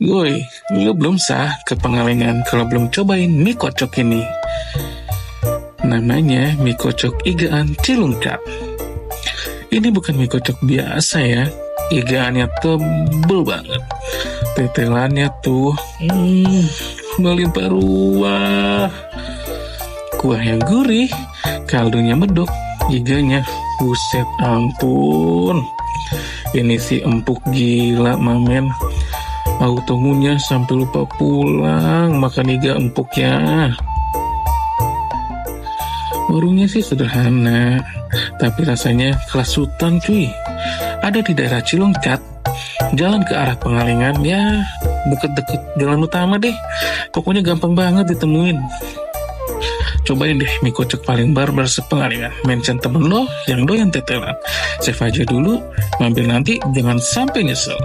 Woi, lu belum sah ke Pengalengan kalau belum cobain mie kocok ini. Namanya mie kocok igaan Cilungkap. Ini bukan mie kocok biasa ya. Igaannya tebel banget. Tetelannya tuh melimpah ruah. Kuahnya gurih, kaldunya medok, iganya buset ampun. Ini sih empuk gila mamen. Aku tunggunya sampai lupa pulang makan iga empuknya. Warungnya sih sederhana, tapi rasanya kelas sultan cuy. Ada di daerah Cilungkap, jalan ke arah Pengalengan, ya deket-deket jalan utama deh. Pokoknya gampang banget ditemuin. Cobain deh mie kocok paling barbar sePengalengan. Mention temen lo yang doyan tetelan. Save aja dulu, mampir nanti jangan sampai nyesel.